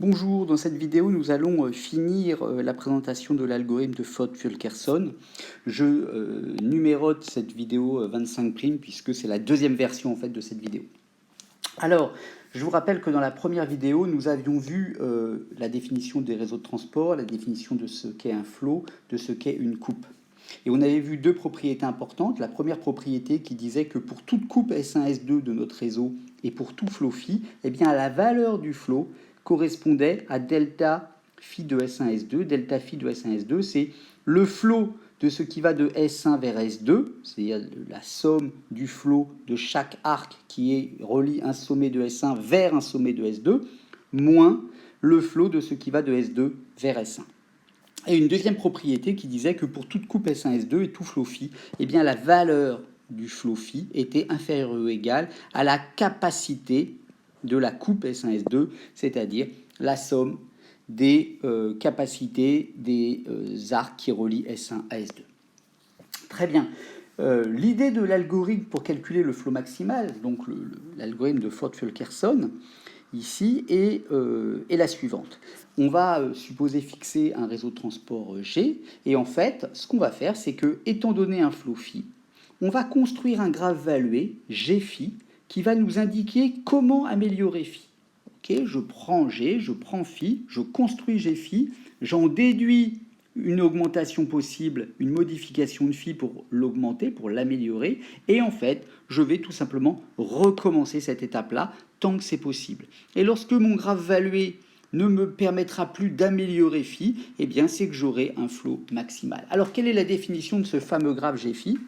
Bonjour, dans cette vidéo, nous allons finir la présentation de l'algorithme de Ford-Fulkerson. Je numérote cette vidéo 25' puisque c'est la deuxième version en fait de cette vidéo. Alors, je vous rappelle que dans la première vidéo, nous avions vu la définition des réseaux de transport, la définition de ce qu'est un flow, de ce qu'est une coupe. Et on avait vu deux propriétés importantes. La première propriété qui disait que pour toute coupe S1, S2 de notre réseau et pour tout flow phi, eh bien la valeur du flow correspondait à delta phi de S1, S2. Delta phi de S1, S2, c'est le flow de ce qui va de S1 vers S2, c'est-à-dire la somme du flow de chaque arc qui relie un sommet de S1 vers un sommet de S2, moins le flow de ce qui va de S2 vers S1. Et une deuxième propriété qui disait que pour toute coupe S1, S2 et tout flow phi, eh bien la valeur du flow phi était inférieure ou égale à la capacité de la coupe S1, S2, c'est-à-dire la somme des capacités des arcs qui relient S1 à S2. Très bien. L'idée de l'algorithme pour calculer le flow maximal, donc l'algorithme de Ford-Fulkerson, ici, est la suivante. On va supposer fixer un réseau de transport G, et en fait, ce qu'on va faire, c'est que, étant donné un flow phi, on va construire un graphe valué, G phi, qui va nous indiquer comment améliorer phi. Okay, je prends G, je prends phi, je construis G phi, j'en déduis une augmentation possible, une modification de phi pour l'augmenter, pour l'améliorer, et en fait, je vais tout simplement recommencer cette étape-là tant que c'est possible. Et lorsque mon graphe valué ne me permettra plus d'améliorer phi, eh bien c'est que j'aurai un flow maximal. Alors quelle est la définition de ce fameux graphe G phi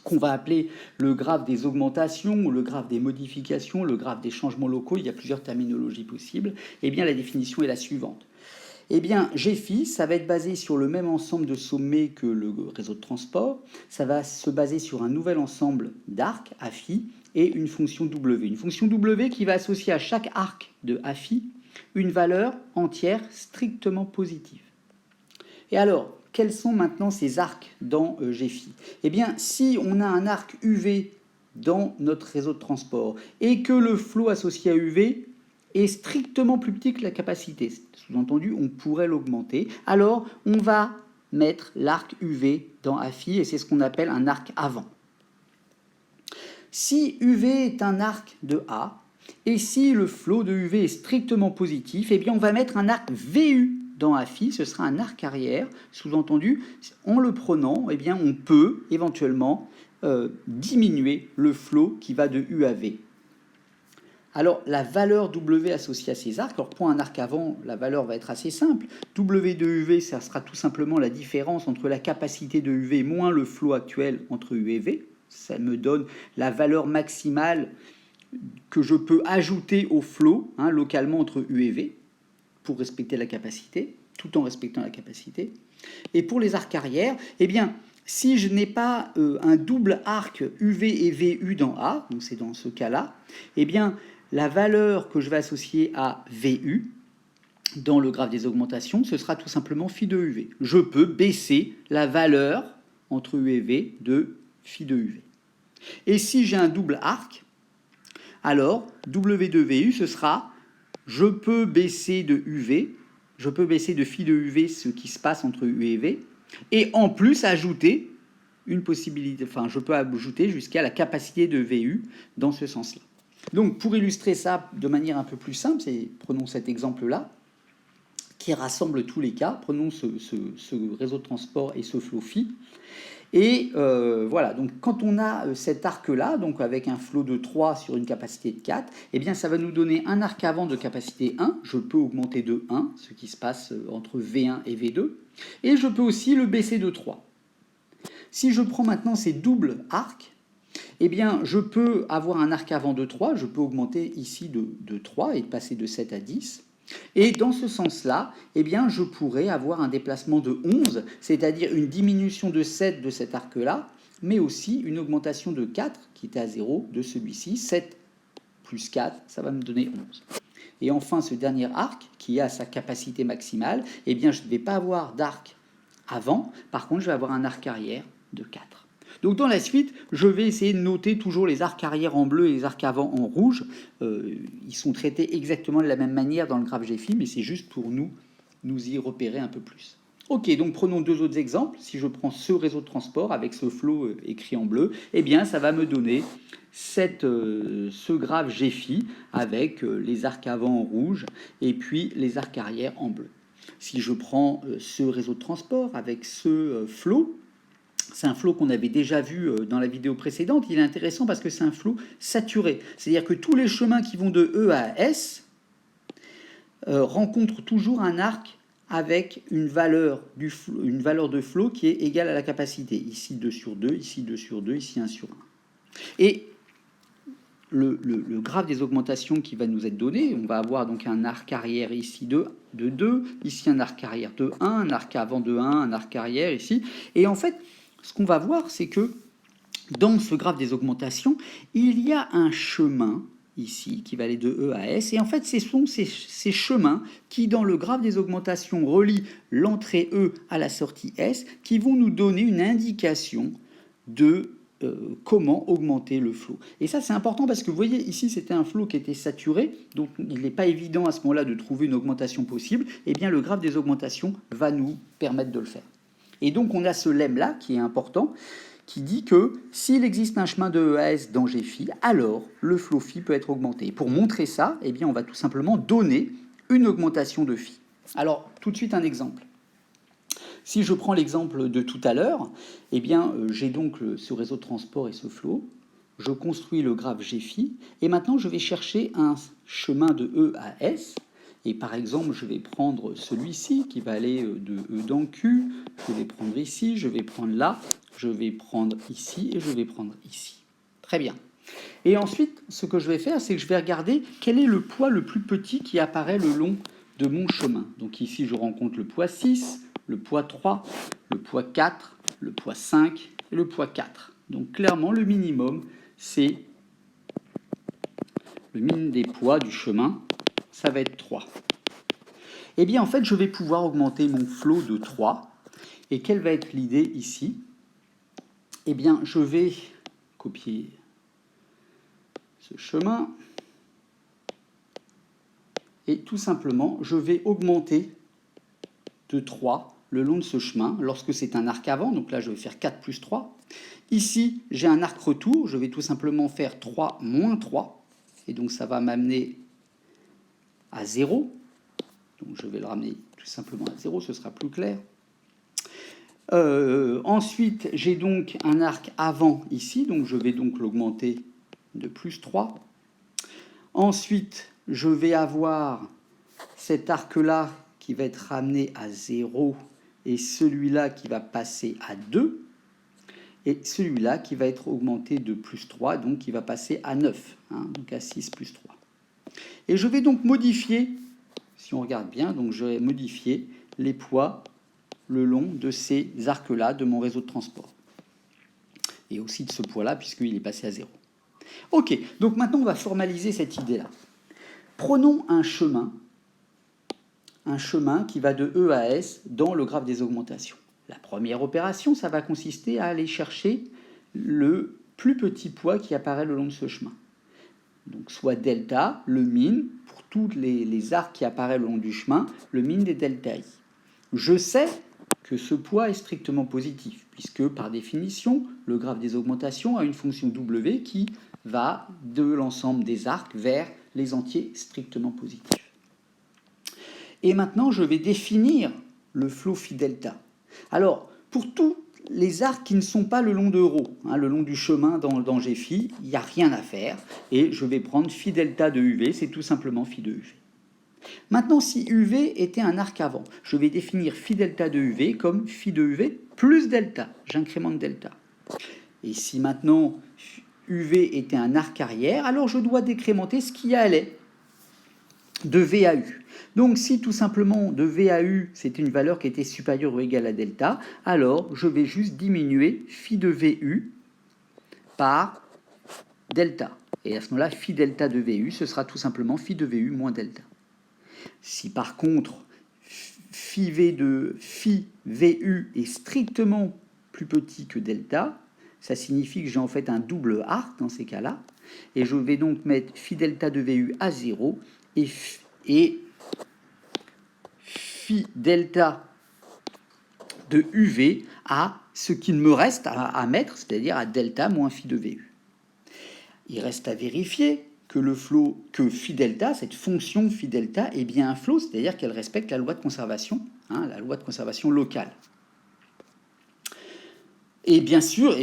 qu'on va appeler le graphe des augmentations, le graphe des modifications, le graphe des changements locaux, il y a plusieurs terminologies possibles, eh bien la définition est la suivante. Eh bien, G phi, ça va être basé sur le même ensemble de sommets que le réseau de transport, ça va se baser sur un nouvel ensemble d'arcs, A phi, et une fonction W. Une fonction W qui va associer à chaque arc de A phi une valeur entière strictement positive. Et alors, quels sont maintenant ces arcs dans G phi? Eh bien, si on a un arc UV dans notre réseau de transport et que le flot associé à UV est strictement plus petit que la capacité, sous-entendu, on pourrait l'augmenter, alors on va mettre l'arc UV dans A phi et c'est ce qu'on appelle un arc avant. Si UV est un arc de A et si le flot de UV est strictement positif, eh bien on va mettre un arc VU dans A phi, ce sera un arc arrière, sous-entendu, en le prenant, eh bien, on peut éventuellement diminuer le flot qui va de U à V. Alors, la valeur W associée à ces arcs, alors pour un arc avant, la valeur va être assez simple. W de UV, ça sera tout simplement la différence entre la capacité de UV moins le flot actuel entre U et V. Ça me donne la valeur maximale que je peux ajouter au flot, localement entre U et V, pour respecter la capacité, tout en respectant la capacité. Et pour les arcs arrière, eh bien, si je n'ai pas un double arc UV et VU dans A, donc c'est dans ce cas-là, eh bien, la valeur que je vais associer à VU dans le graphe des augmentations, ce sera tout simplement phi de UV. Je peux baisser la valeur entre U et V de phi de UV. Et si j'ai un double arc, alors W de VU, ce sera, je peux baisser de UV, je peux baisser de phi de UV ce qui se passe entre U et V, et en plus ajouter une possibilité, enfin je peux ajouter jusqu'à la capacité de VU dans ce sens-là. Donc pour illustrer ça de manière un peu plus simple, prenons cet exemple-là, qui rassemble tous les cas, prenons ce réseau de transport et ce flow phi, et voilà, donc quand on a cet arc-là, donc avec un flot de 3 sur une capacité de 4, eh bien ça va nous donner un arc avant de capacité 1, je peux augmenter de 1, ce qui se passe entre V1 et V2, et je peux aussi le baisser de 3. Si je prends maintenant ces doubles arcs, eh bien je peux avoir un arc avant de 3, je peux augmenter ici de 3 et passer de 7 à 10, et dans ce sens-là, eh bien, je pourrais avoir un déplacement de 11, c'est-à-dire une diminution de 7 de cet arc-là, mais aussi une augmentation de 4, qui était à 0, de celui-ci. 7 plus 4, ça va me donner 11. Et enfin, ce dernier arc, qui a sa capacité maximale, eh bien, je ne vais pas avoir d'arc avant, par contre, je vais avoir un arc arrière de 4. Donc dans la suite, je vais essayer de noter toujours les arcs arrière en bleu et les arcs avant en rouge. Ils sont traités exactement de la même manière dans le graphe GFI, mais c'est juste pour nous y repérer un peu plus. Ok, donc prenons deux autres exemples. Si je prends ce réseau de transport avec ce flow écrit en bleu, eh bien ça va me donner ce graphe GFI avec les arcs avant en rouge et puis les arcs arrière en bleu. Si je prends ce réseau de transport avec ce flow, c'est un flow qu'on avait déjà vu dans la vidéo précédente. Il est intéressant parce que c'est un flow saturé. C'est-à-dire que tous les chemins qui vont de E à S rencontrent toujours un arc avec une valeur de flow qui est égale à la capacité. Ici 2 sur 2, ici 2 sur 2, ici 1 sur 1. Et le graphe des augmentations qui va nous être donné, on va avoir donc un arc arrière ici de 2, ici un arc arrière de 1, un arc avant de 1, un arc arrière ici. Et en fait, ce qu'on va voir, c'est que dans ce graphe des augmentations, il y a un chemin ici qui va aller de E à S. Et en fait, ce sont ces chemins qui, dans le graphe des augmentations, relient l'entrée E à la sortie S, qui vont nous donner une indication de comment augmenter le flow. Et ça, c'est important parce que vous voyez, ici, c'était un flow qui était saturé, donc il n'est pas évident à ce moment-là de trouver une augmentation possible. Eh bien, le graphe des augmentations va nous permettre de le faire. Et donc, on a ce lemme-là qui est important, qui dit que s'il existe un chemin de E à S dans GFI, alors le flow phi peut être augmenté. Et pour montrer ça, eh bien, on va tout simplement donner une augmentation de phi. Alors, tout de suite, un exemple. Si je prends l'exemple de tout à l'heure, eh bien, j'ai donc ce réseau de transport et ce flow. Je construis le graphe GFI, et maintenant, je vais chercher un chemin de E à S. Et par exemple, je vais prendre celui-ci qui va aller de E dans Q, je vais prendre ici, je vais prendre là, je vais prendre ici et je vais prendre ici. Très bien. Et ensuite, ce que je vais faire, c'est que je vais regarder quel est le poids le plus petit qui apparaît le long de mon chemin. Donc ici, je rencontre le poids 6, le poids 3, le poids 4, le poids 5 et le poids 4. Donc clairement, le minimum, c'est le minimum des poids du chemin, ça va être 3. Eh bien, en fait, je vais pouvoir augmenter mon flow de 3. Et quelle va être l'idée ici? Eh bien, je vais copier ce chemin. Et tout simplement, je vais augmenter de 3 le long de ce chemin, lorsque c'est un arc avant. Donc là, je vais faire 4 plus 3. Ici, j'ai un arc retour. Je vais tout simplement faire 3 moins 3. Et donc, ça va m'amener à 0. Donc, je vais le ramener tout simplement à 0. Ce sera plus clair. Ensuite, j'ai donc un arc avant ici. Donc, je vais donc l'augmenter de plus 3. Ensuite, je vais avoir cet arc-là qui va être ramené à 0 et celui-là qui va passer à 2 et celui-là qui va être augmenté de plus 3, donc qui va passer à 9, donc à 6 plus 3. Et je vais donc modifier, si on regarde bien, donc je vais modifier les poids le long de ces arcs-là de mon réseau de transport. Et aussi de ce poids-là, puisqu'il est passé à 0. Ok, donc maintenant on va formaliser cette idée-là. Prenons un chemin qui va de E à S dans le graphe des augmentations. La première opération, ça va consister à aller chercher le plus petit poids qui apparaît le long de ce chemin. Donc soit delta, le min, pour tous les arcs qui apparaissent le long du chemin, le min des delta i. Je sais que ce poids est strictement positif, puisque par définition, le graphe des augmentations a une fonction W qui va de l'ensemble des arcs vers les entiers strictement positifs. Et maintenant, je vais définir le flow phi delta. Alors, pour tous les arcs qui ne sont pas le long de ρ, le long du chemin dans GFI, il n'y a rien à faire. Et je vais prendre phi delta de UV, c'est tout simplement phi de UV. Maintenant, si UV était un arc avant, je vais définir phi delta de UV comme phi de UV plus delta. J'incrémente delta. Et si maintenant UV était un arc arrière, alors je dois décrémenter ce qui allait de V à U. Donc si tout simplement de V à U, c'était une valeur qui était supérieure ou égale à delta, alors je vais juste diminuer phi de VU par delta. Et à ce moment-là, phi delta de VU, ce sera tout simplement phi de VU moins delta. Si par contre, phi VU est strictement plus petit que delta, Ça signifie que j'ai en fait un double arc dans ces cas-là. Et je vais donc mettre phi delta de VU à 0 et phi delta de UV à ce qu'il me reste à mettre, c'est-à-dire à delta moins phi de VU. Il reste à vérifier que le flot, que phi delta, cette fonction phi delta, est bien un flot, c'est-à-dire qu'elle respecte la loi de conservation, la loi de conservation locale. Et bien sûr,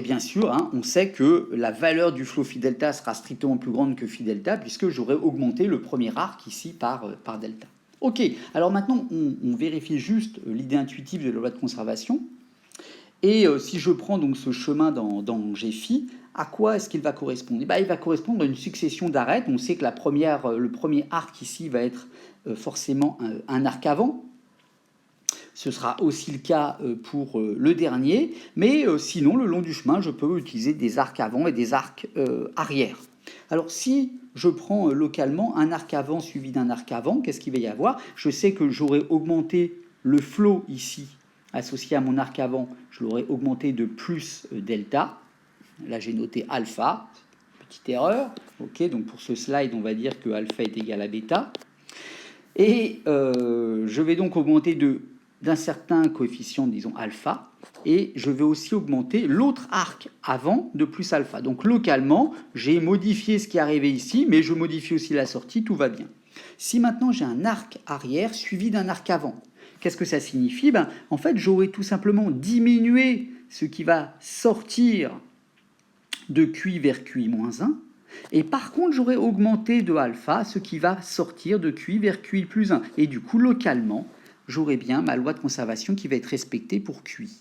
on sait que la valeur du flot phi delta sera strictement plus grande que phi delta, puisque j'aurais augmenté le premier arc ici par delta. Ok, alors maintenant, on vérifie juste l'idée intuitive de la loi de conservation. Et si je prends donc ce chemin dans G-phi, à quoi est-ce qu'il va correspondre? Il va correspondre à une succession d'arêtes. On sait que le premier arc ici va être forcément un arc avant. Ce sera aussi le cas pour le dernier. Mais sinon, le long du chemin, je peux utiliser des arcs avant et des arcs arrière. Alors, si je prends localement un arc avant suivi d'un arc avant, qu'est-ce qu'il va y avoir? Je sais que j'aurais augmenté le flot ici, associé à mon arc avant, je l'aurais augmenté de plus delta. Là, j'ai noté alpha. Petite erreur. Ok, donc pour ce slide, on va dire que alpha est égal à bêta. Et je vais donc augmenter d'un certain coefficient, disons alpha, et je vais aussi augmenter l'autre arc avant de plus alpha. Donc localement, j'ai modifié ce qui est arrivé ici, mais je modifie aussi la sortie, tout va bien. Si maintenant j'ai un arc arrière suivi d'un arc avant, qu'est-ce que ça signifie? En fait, j'aurais tout simplement diminué ce qui va sortir de QI vers QI-1, et par contre, j'aurais augmenté de alpha ce qui va sortir de QI vers QI plus 1. Et du coup, localement, j'aurai bien ma loi de conservation qui va être respectée pour QI.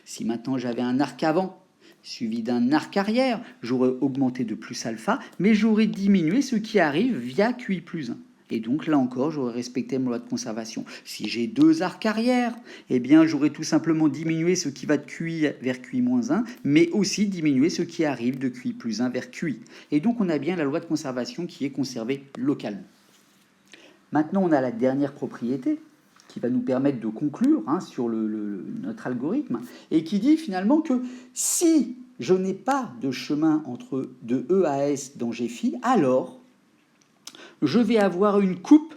Si maintenant j'avais un arc avant suivi d'un arc arrière, j'aurais augmenté de plus alpha, mais j'aurais diminué ce qui arrive via QI plus 1. Et donc là encore, j'aurais respecté ma loi de conservation. Si j'ai deux arcs arrière, eh bien j'aurais tout simplement diminué ce qui va de QI vers QI-1, mais aussi diminué ce qui arrive de QI plus 1 vers QI. Et donc on a bien la loi de conservation qui est conservée localement. Maintenant, on a la dernière propriété qui va nous permettre de conclure sur notre algorithme, et qui dit finalement que si je n'ai pas de chemin de E à S dans G-phi, alors je vais avoir une coupe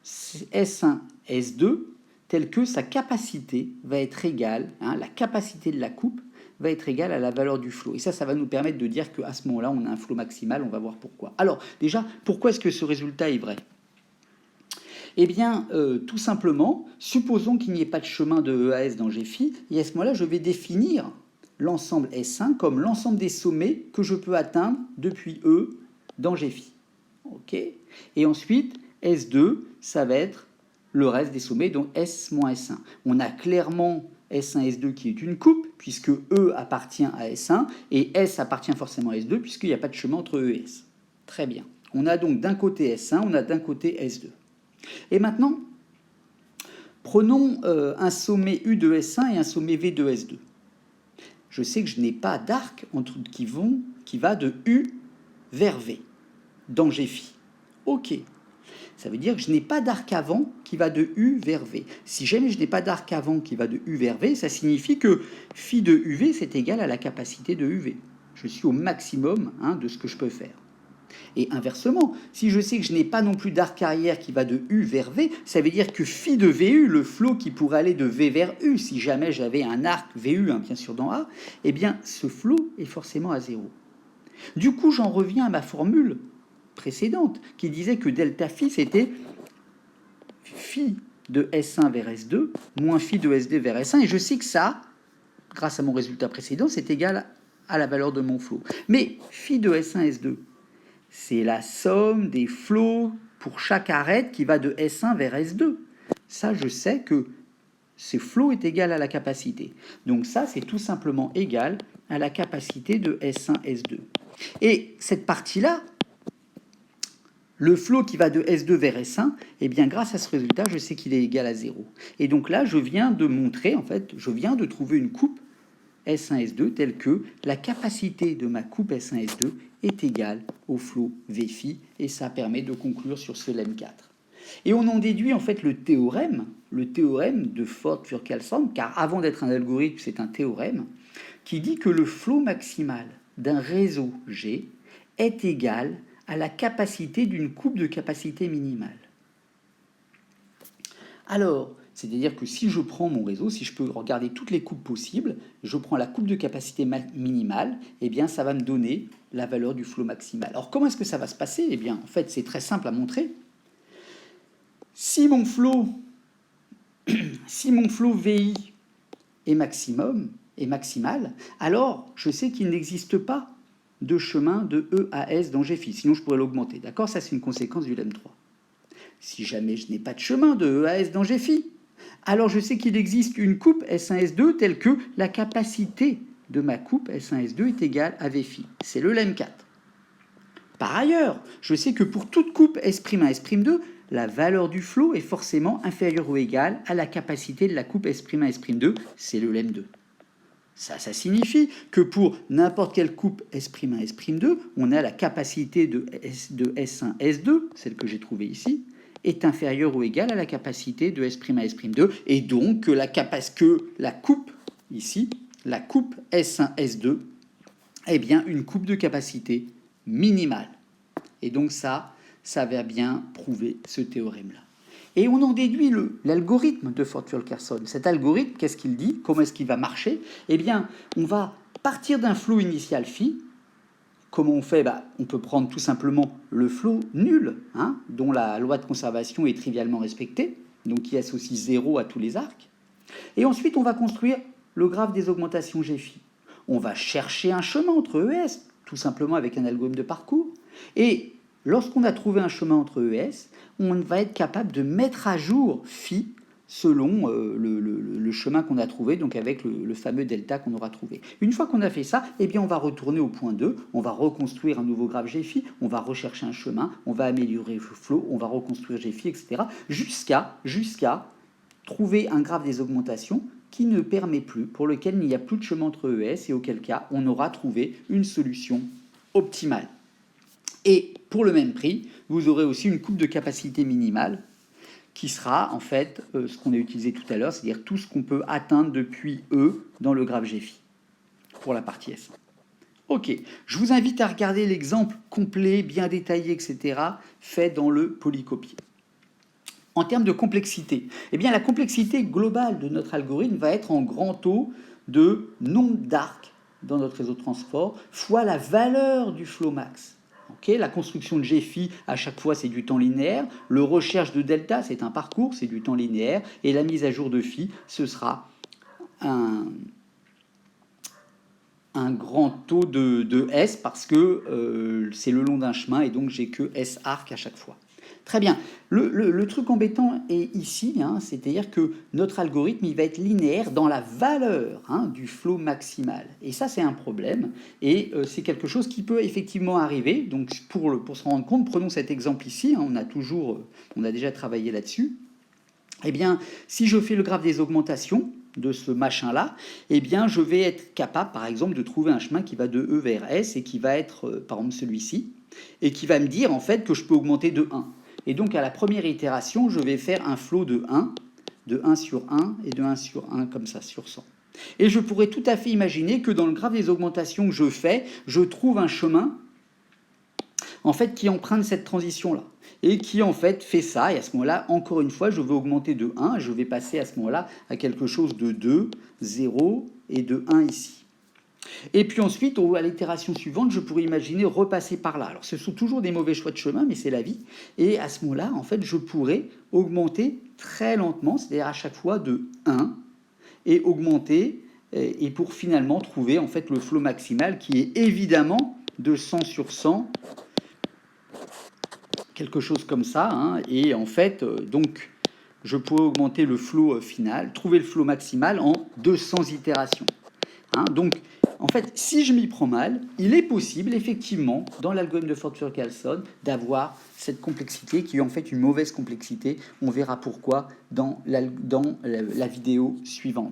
S1, S2, telle que sa capacité va être égale, la capacité de la coupe va être égale à la valeur du flot. Et ça va nous permettre de dire qu'à ce moment-là, on a un flot maximal, on va voir pourquoi. Alors, déjà, pourquoi est-ce que ce résultat est vrai? Eh bien, tout simplement, supposons qu'il n'y ait pas de chemin de E à S dans G-phi, et à ce moment-là, je vais définir l'ensemble S1 comme l'ensemble des sommets que je peux atteindre depuis E dans G-phi. Ok. Et ensuite, S2, ça va être le reste des sommets, donc S moins S1. On a clairement S1, S2 qui est une coupe, puisque E appartient à S1, et S appartient forcément à S2, puisqu'il n'y a pas de chemin entre E et S. Très bien. On a donc d'un côté S1, on a d'un côté S2. Et maintenant, prenons un sommet U de S1 et un sommet V de S2. Je sais que je n'ai pas d'arc qui va de U vers V dans G-phi. Ok. Ça veut dire que je n'ai pas d'arc avant qui va de U vers V. Si jamais je n'ai pas d'arc avant qui va de U vers V, ça signifie que phi de UV, c'est égal à la capacité de UV. Je suis au maximum de ce que je peux faire. Et inversement, si je sais que je n'ai pas non plus d'arc arrière qui va de U vers V, ça veut dire que phi de VU, le flot qui pourrait aller de V vers U, si jamais j'avais un arc VU, bien sûr dans A, eh bien ce flot est forcément à 0. Du coup, j'en reviens à ma formule précédente qui disait que delta phi, c'était phi de S1 vers S2 moins phi de S2 vers S1. Et je sais que ça, grâce à mon résultat précédent, c'est égal à la valeur de mon flot. Mais phi de S1, S2, c'est la somme des flots pour chaque arête qui va de S1 vers S2. Ça, je sais que ce flot est égal à la capacité. Donc ça, c'est tout simplement égal à la capacité de S1, S2. Et cette partie-là, le flot qui va de S2 vers S1, eh bien, grâce à ce résultat, je sais qu'il est égal à 0. Et donc là, je viens de montrer, en fait, je viens de trouver une coupe S1, S2 telle que la capacité de ma coupe S1, S2 est égale au flot V-phi, et ça permet de conclure sur ce lemme 4. Et on en déduit en fait le théorème de Ford-Furcalson, car avant d'être un algorithme, c'est un théorème, qui dit que le flot maximal d'un réseau G est égal à la capacité d'une coupe de capacité minimale. Alors, c'est-à-dire que si je prends mon réseau, si je peux regarder toutes les coupes possibles, je prends la coupe de capacité minimale, eh bien ça va me donner la valeur du flot maximal. Alors comment est-ce que ça va se passer? Eh bien en fait c'est très simple à montrer. Si mon flot VI est maximal, alors je sais qu'il n'existe pas de chemin de E à S dans GFI, sinon je pourrais l'augmenter. D'accord? Ça c'est une conséquence du lemme 3. Si jamais je n'ai pas de chemin de E à S dans GFI, alors je sais qu'il existe une coupe S1, S2 telle que la capacité de ma coupe S1, S2 est égale à Vφ. C'est le lemme 4. Par ailleurs, je sais que pour toute coupe S'1, S'2, la valeur du flot est forcément inférieure ou égale à la capacité de la coupe S'1, S'2, c'est le lemme 2. Ça signifie que pour n'importe quelle coupe S'1, S'2, on a la capacité de S1, S2, celle que j'ai trouvée ici, est inférieure ou égale à la capacité de S', S'2, et donc que la coupe, ici, la coupe S1, S2, est bien une coupe de capacité minimale. Et donc ça va bien prouver ce théorème-là. Et on en déduit l'algorithme de Ford-Fulkerson. Cet algorithme, qu'est-ce qu'il dit? Comment est-ce qu'il va marcher? Eh bien, on va partir d'un flot initial phi. Comment on fait? On peut prendre tout simplement le flot nul, dont la loi de conservation est trivialement respectée, donc qui associe 0 à tous les arcs. Et ensuite, on va construire le graphe des augmentations Gφ. On va chercher un chemin entre ES, tout simplement avec un algorithme de parcours. Et lorsqu'on a trouvé un chemin entre ES, on va être capable de mettre à jour phi selon le chemin qu'on a trouvé, donc avec le fameux delta qu'on aura trouvé. Une fois qu'on a fait ça, eh bien on va retourner au point 2, on va reconstruire un nouveau graphe Gφ, on va rechercher un chemin, on va améliorer le flow, on va reconstruire Gφ, etc. jusqu'à trouver un graphe des augmentations qui ne permet plus, pour lequel il n'y a plus de chemin entre ES, et auquel cas on aura trouvé une solution optimale. Et pour le même prix, vous aurez aussi une coupe de capacité minimale qui sera en fait ce qu'on a utilisé tout à l'heure, c'est-à-dire tout ce qu'on peut atteindre depuis E dans le graphe Gφ pour la partie S1. Ok, je vous invite à regarder l'exemple complet, bien détaillé, etc., fait dans le polycopier. En termes de complexité, eh bien, la complexité globale de notre algorithme va être en grand O de nombre d'arcs dans notre réseau de transport fois la valeur du flow max. Okay, la construction de Gφ, à chaque fois, c'est du temps linéaire. Le recherche de delta, c'est un parcours, c'est du temps linéaire. Et la mise à jour de phi, ce sera un grand taux de S parce que c'est le long d'un chemin et donc j'ai que S arc à chaque fois. Très bien. Le truc embêtant est ici, c'est-à-dire que notre algorithme il va être linéaire dans la valeur du flot maximal. Et ça, c'est un problème. Et c'est quelque chose qui peut effectivement arriver. Donc, pour se rendre compte, prenons cet exemple ici. On a déjà travaillé là-dessus. Eh bien, si je fais le graphe des augmentations de ce machin-là, eh bien, je vais être capable, par exemple, de trouver un chemin qui va de E vers S et qui va être, par exemple, celui-ci, et qui va me dire, en fait, que je peux augmenter de 1. Et donc, à la première itération, je vais faire un flot de 1 sur 1, et de 1 sur 1, comme ça, sur 100. Et je pourrais tout à fait imaginer que dans le graphe des augmentations que je fais, je trouve un chemin, en fait, qui emprunte cette transition-là. Et qui, en fait, fait ça. Et à ce moment-là, encore une fois, je veux augmenter de 1. Je vais passer à ce moment-là à quelque chose de 2, 0 et de 1 ici. Et puis ensuite, à l'itération suivante, je pourrais imaginer repasser par là. Alors, ce sont toujours des mauvais choix de chemin, mais c'est la vie. Et à ce moment-là, en fait, je pourrais augmenter très lentement, c'est-à-dire à chaque fois de 1, et augmenter, et pour finalement trouver, en fait, le flot maximal, qui est évidemment de 100 sur 100, quelque chose comme ça. Et en fait, donc, je pourrais augmenter le flot final, trouver le flot maximal en 200 itérations. Donc, en fait, si je m'y prends mal, il est possible, effectivement, dans l'algorithme de Ford-Fulkerson, d'avoir cette complexité qui est en fait une mauvaise complexité. On verra pourquoi dans la vidéo suivante.